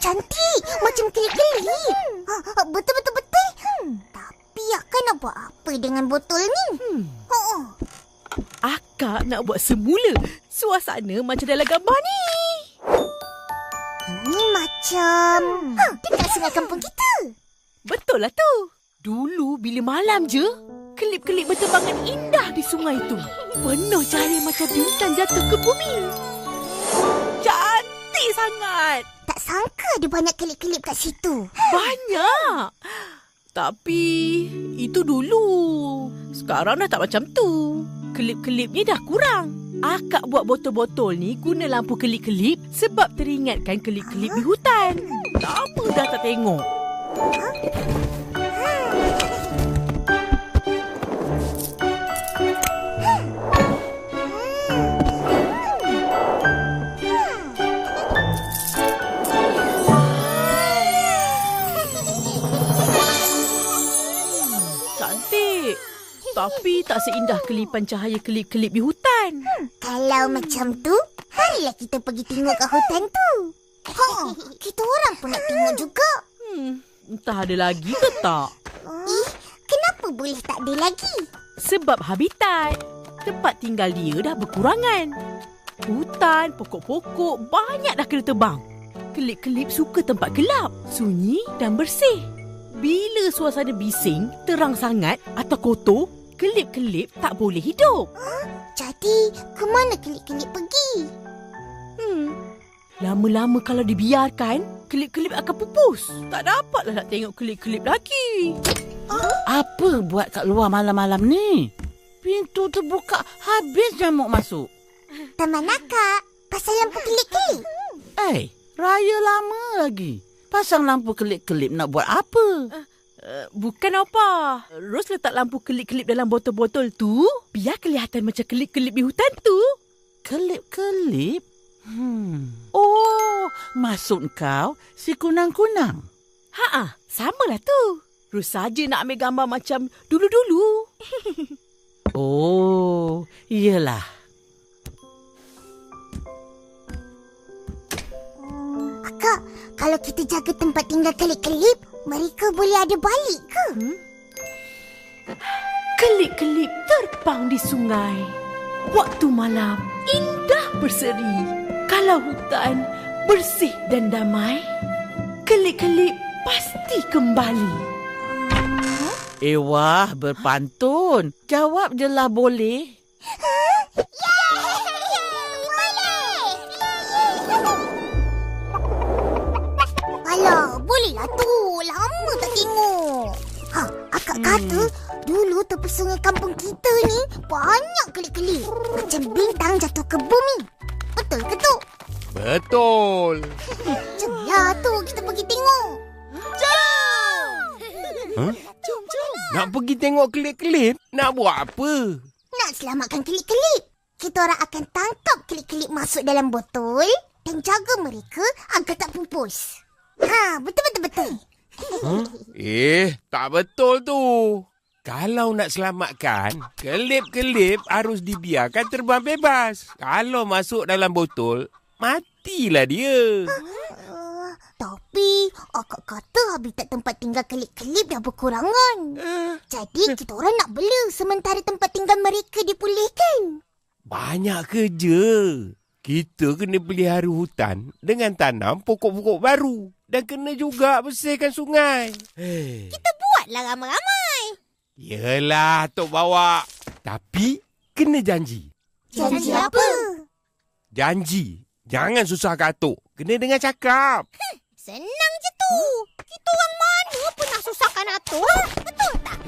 cantik. Macam kelip-kelip. Betul-betul. Tapi Akak nak buat apa dengan botol ni? Akak nak buat semula suasana macam dalam gambar ni. Ini macam dekat sungai kampung kita. Betul lah tu. Dulu bila malam je, kelip-kelip berterbangan indah di sungai tu. Penuh cahaya macam bintang jatuh ke bumi. Cantik sangat. Tak sangka ada banyak kelip-kelip kat situ. Banyak. Tapi itu dulu. Sekarang dah tak macam tu. Kelip-kelip ni dah kurang. Akak buat botol-botol ni guna lampu kelip-kelip sebab teringatkan kelip-kelip di hutan. Lama dah tak tengok. Cantik. Tapi tak seindah kelipan cahaya kelip-kelip di hutan. Kalau macam tu, marilah kita pergi tengok kat hutan tu. Kita orang pun nak tengok juga. Entah ada lagi ke tak? Kenapa boleh tak ada lagi? Sebab habitat. Tempat tinggal dia dah berkurangan. Hutan, pokok-pokok banyak dah kena tebang. Kelip-kelip suka tempat gelap, sunyi dan bersih. Bila suasana bising, terang sangat atau kotor, kelip-kelip tak boleh hidup. Jadi, ke mana kelip-kelip pergi? Lama-lama kalau dibiarkan, kelip-kelip akan pupus. Tak dapatlah nak tengok kelip-kelip lagi. Apa buat kat luar malam-malam ni? Pintu terbuka, habis nyamuk masuk. Teman Akak, pasal lampu kelip-kelip. Raya lama lagi. Pasang lampu kelip-kelip nak buat apa? Bukan apa. Ros letak lampu kelip-kelip dalam botol-botol tu, biar kelihatan macam kelip-kelip di hutan tu. Kelip-kelip? Oh, maksud kau si kunang-kunang? Samalah tu. Ros saja nak ambil gambar macam dulu-dulu. Oh, iyalah. Akak, kalau kita jaga tempat tinggal kelip-kelip, mereka boleh ada balik ke? Kelip-kelip terbang di sungai. Waktu malam indah berseri. Kalau hutan bersih dan damai, kelip-kelip pasti kembali. Wah, berpantun. Jawab je lah boleh. Alah, bolehlah tu. Lama tak tengok. Akak kata dulu tepi sungai kampung kita ni banyak kelip-kelip. Macam bintang jatuh ke bumi. Betul ke tu? Betul. Jomlah tu kita pergi tengok. Jom! Nak pergi tengok kelip-kelip? Nak buat apa? Nak selamatkan kelip-kelip. Kita orang akan tangkap kelip-kelip masuk dalam botol dan jaga mereka agar tak pupus. Betul. Tak betul tu. Kalau nak selamatkan, kelip-kelip harus dibiarkan terbang bebas. Kalau masuk dalam botol, matilah dia. Tapi akak kata habitat tempat tinggal kelip-kelip dah berkurangan. Jadi kita orang nak bela sementara tempat tinggal mereka dipulihkan. Banyak kerja. Kita kena pelihara hutan dengan tanam pokok-pokok baru. Dan kena juga bersihkan sungai. Kita buatlah ramai-ramai. Yelah, Tok bawa. Tapi, kena janji. Janji apa? Janji. Jangan susah Atok. Kena dengar cakap. Senang je tu. Kita orang mana pernah susahkan Atok? Betul tak?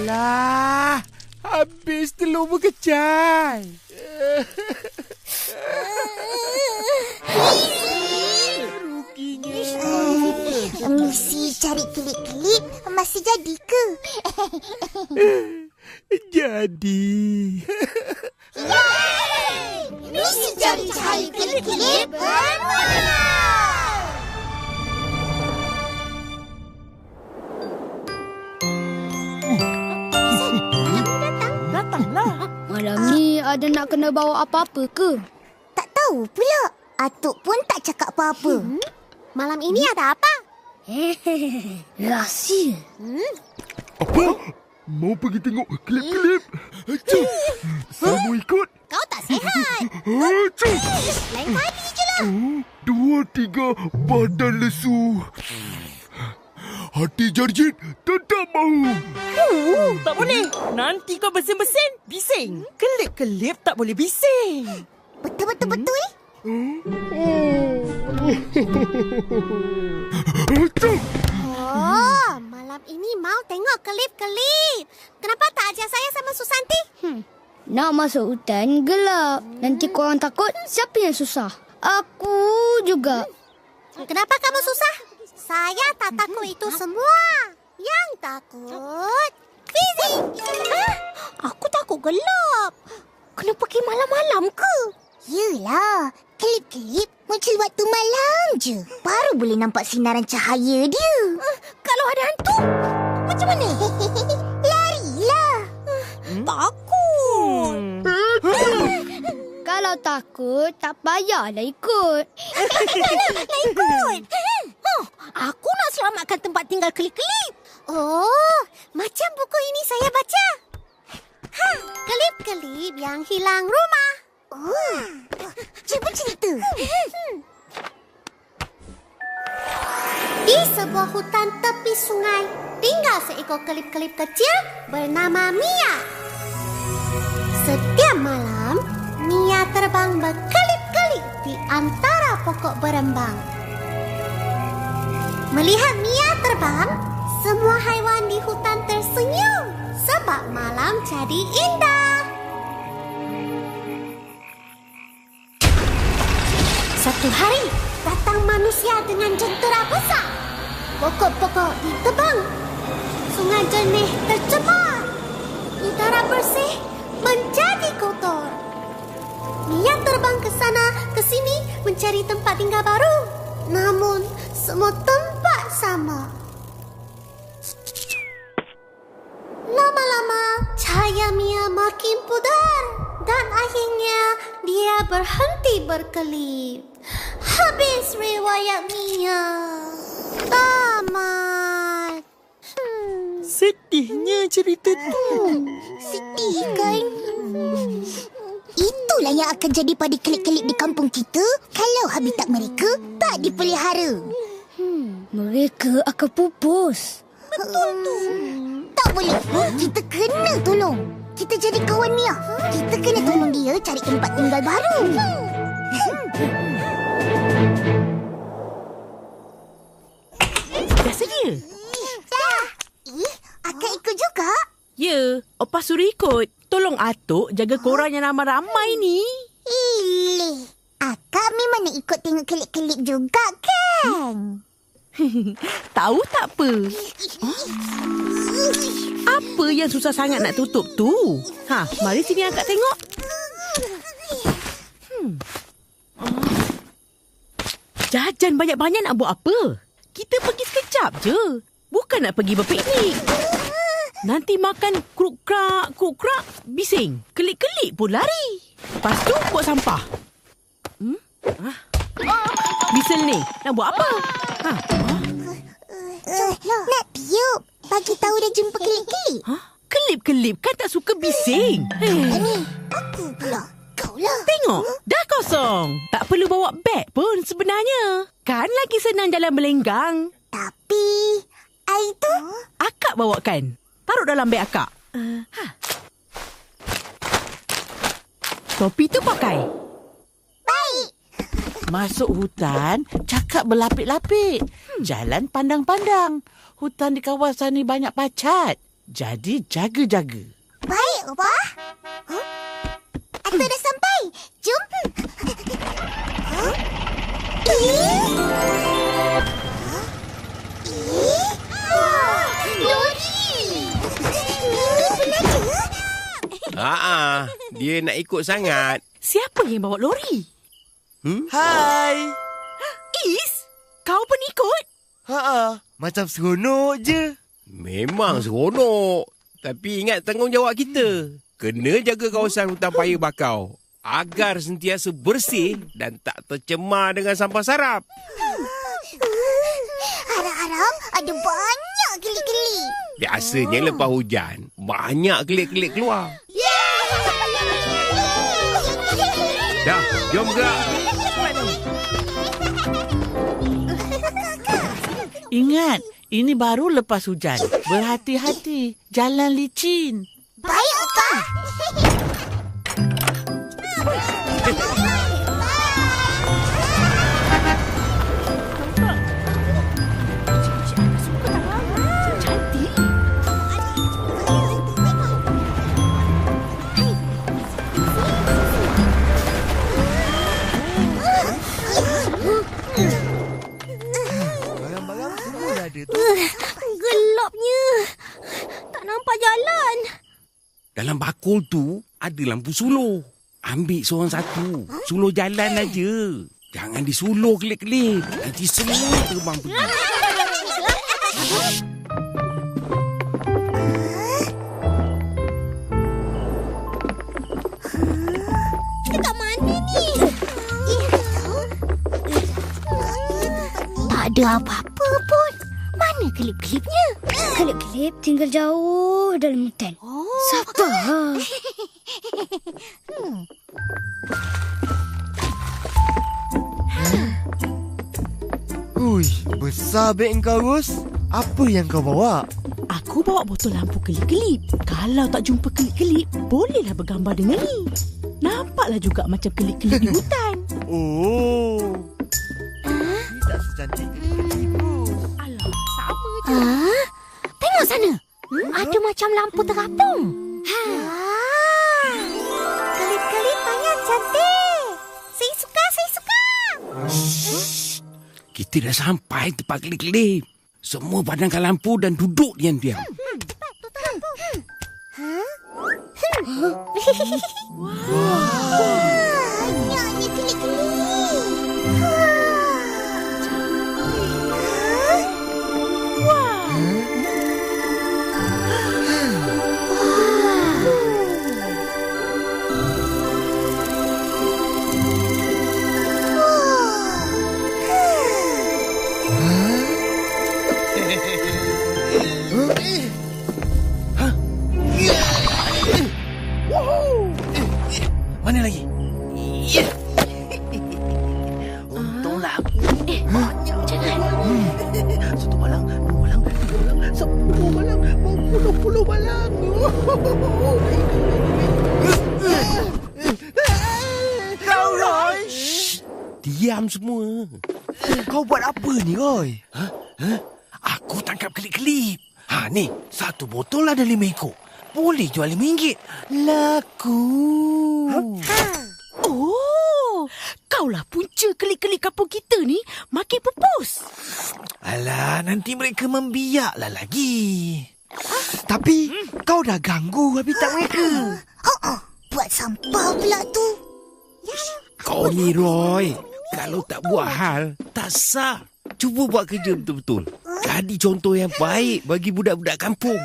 Alah, habis telur berkecai. Ruginya. Misi cari kelip-kelip masih jadi ke? Jadi. Yeay! Misi cari cahaya kelip-kelip bermula. Datanglah. Malam ni ada nak kena bawa apa-apa ke? Tak tahu pula. Atuk pun tak cakap apa-apa. Malam ini ada apa? Rahsia. Apa? Mau pergi tengok kelip-kelip? Acuk. Saya mau ikut. Kau tak sihat. Acuk. Lain kali je lah. 2, 3, badan lesu. Hati jarjit tetap mahu. Tak boleh. Nanti kau bersin-bersin, bising. Kelip-kelip tak boleh bising. Betul-betul. Acuk. Oh, malam ini mau tengok kelip-kelip. Kenapa tak ajak saya sama Susanti? Nak masuk hutan gelap. Nanti korang takut siapa yang susah? Aku juga. Kenapa kamu susah? Saya tak takut itu semua. Yang takut Fizi. Aku takut gelap. Kena pergi malam-malam ke? Yelah, kelip-kelip muncul waktu malam je. Baru boleh nampak sinaran cahaya dia. Kalau ada hantu, macam mana? Larilah. Takut. Kalau takut, tak payahlah ikut. Nak ikut. Aku nak selamatkan tempat tinggal kelip-kelip. Oh, macam buku ini saya baca. Kelip-kelip yang hilang rumah. Oh, cuba cerita. Di sebuah hutan tepi sungai, tinggal seekor kelip-kelip kecil bernama Mia. Setiap malam, Mia terbang berkelip-kelip di antara pokok berembang. Melihat Mia terbang, semua haiwan di hutan tersenyum sebab malam jadi indah. Satu hari, datang manusia dengan jentera besar. Pokok-pokok ditebang. Sungai jernih tercemar. Udara bersih menjadi kotor. Mia terbang ke sana, ke sini mencari tempat tinggal baru. Namun, semua tempat sama. Lama-lama, cahaya Mia makin pudar. Dan akhirnya, dia berhenti berkelip. Habis riwayat Mia. Tamat. Sedihnya cerita tu. Sedih kan? Itulah yang akan jadi pada kelip-kelip di kampung kita kalau habitat mereka tak dipelihara. Mereka akan pupus. Betul tu. Tak boleh. Kita kena tolong. Kita jadi kawan Mia. Kita kena tolong dia cari tempat tinggal baru. Dah sedia? Dah. Akak ikut juga? Ya, Opa suruh ikut. Tolong Atuk jaga korang yang ramai-ramai ni. Ilih. Akak memang nak ikut tengok kelip-kelip juga kan? Tahu tak apa? Apa yang susah sangat nak tutup tu? Mari sini akak tengok. Jajan banyak-banyak nak buat apa? Kita pergi sekejap je. Bukan nak pergi berpiknik. Nanti makan kruk-krak, bising. Kelip-kelip pun lari. Lepas tu buat sampah. Bisel ni, nak buat apa? Nak tiup. Bagi tahu dah jumpa kelip-kelip. Kelip-kelip kan tak suka bising. Ni, aku pula. Kau lah. Tengok, dah kosong. Tak perlu bawa beg pun sebenarnya. Kan lagi senang jalan berlenggang. Tapi, air tu? Akak bawakan. Taruh dalam beg akak. Topi tu pakai. Baik. Masuk hutan, cakap berlapik-lapik. Jalan pandang-pandang. Hutan di kawasan ni banyak pacat. Jadi jaga-jaga. Baik, Opa. Atuk dah sampai. Jom. Lori. Mimi pernah je. Dia nak ikut sangat. siapa yang bawa lori? Hai. Is, kau penikut? Macam seronok je. Memang seronok. Tapi ingat tanggungjawab kita. Kena jaga kawasan hutan paya bakau agar sentiasa bersih dan tak tercemar dengan sampah sarap. Harap-harap ada banyak kelip-kelip. Biasanya lepas hujan, banyak kelip-kelip keluar. Dah, jom gerak. Ingat, ini baru lepas hujan. Berhati-hati, jalan licin. Baik, Pak. Barang-barang semua dah ada tu. Gelapnya. Tak nampak jalan. Dalam bakul tu ada lampu suluh. Ambil seorang satu. Suluh jalan aja. Jangan disuluh kelip-kelip. Nanti semua terbang pergi. Dekat mana ni? Tak ada apa-apa pun. Mana kelip-kelipnya? Kelip-kelip tinggal jauh dalam hutan. Sabar. Ui, besar beg kau, Ros. Apa yang kau bawa? Aku bawa botol lampu kelip-kelip. Kalau tak jumpa kelip-kelip, bolehlah bergambar dengan ni. Nampaklah juga macam kelip-kelip di hutan. Oh. Tidak secantik kelip-kelip, Ros. Alah, sama je. Tengok sana. Ada macam lampu terapung. Kelip-kelip banyak cantik. Saya suka, saya suka. Kita dah sampai tempat kelip-kelip. Semua padamkan lampu dan duduk diam-diam. Banyaknya kelip-kelip. Mana lagi? Untunglah aku. Banyak jangan. Satu balang, dua balang, tiga balang, 10 balang, 40 balang. Kau, Roy. Diam semua. Kau buat apa ni, Roy? Aku tangkap kelip-kelip. Ni, satu botol ada 5 ekor. Boleh jual RM5. Laku. Oh, kaulah punca kelip-kelip kampung kita ni makin pupus. Alah, nanti mereka membiaklah lagi. Tapi kau dah ganggu habitat mereka. Buat sampah pula tu. Kau ni, Roy. Kalau tak buat hal, tak sah. Cuba buat kerja betul-betul. Jadi contoh yang baik bagi budak-budak kampung.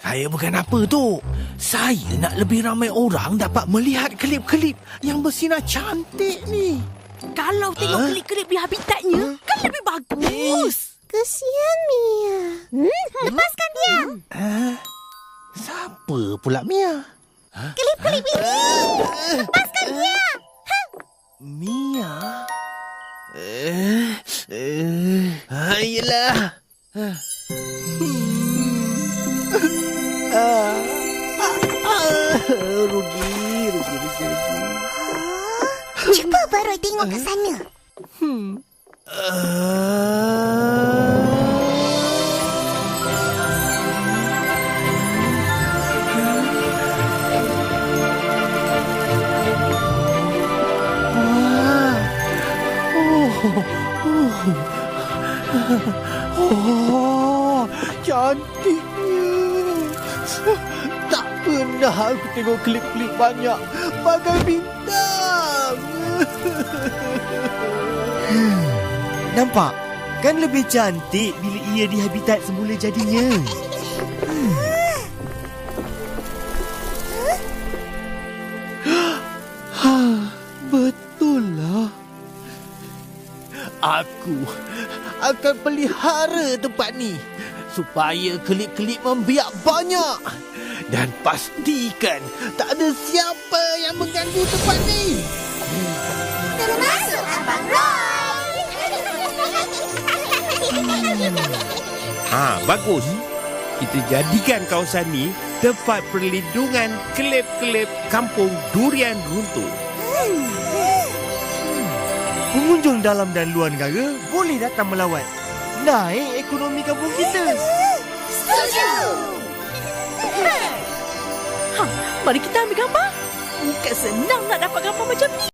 Saya bukan apa tu. Saya nak lebih ramai orang dapat melihat kelip-kelip yang bersinar cantik ni. Kalau tengok kelip-kelip di habitatnya, kan lebih bagus. Kesian Mia. Lepaskan dia. Siapa pula Mia? Kelip-kelip ini. Lepaskan dia. Mia? Yelah. Rugi. Cuba baru tengok ke sana. Cantiknya. Tak pernah aku tengok kelip-kelip banyak bagai bintang. Nampak? Kan lebih cantik bila ia di habitat semula jadinya. Betul lah. Aku akan pelihara tempat ni supaya kelip-kelip membiak banyak. Dan pastikan tak ada siapa yang mengganggu tempat ni. Termasuk Abang Roy. Bagus. Kita jadikan kawasan ni tempat perlindungan kelip-kelip kampung durian runtuh. Pengunjung dalam dan luar negara boleh datang melawat. Naik ekonomi kampung kita. Setuju. Mari kita ambil gambar. Bukan senang nak dapat gambar macam ni.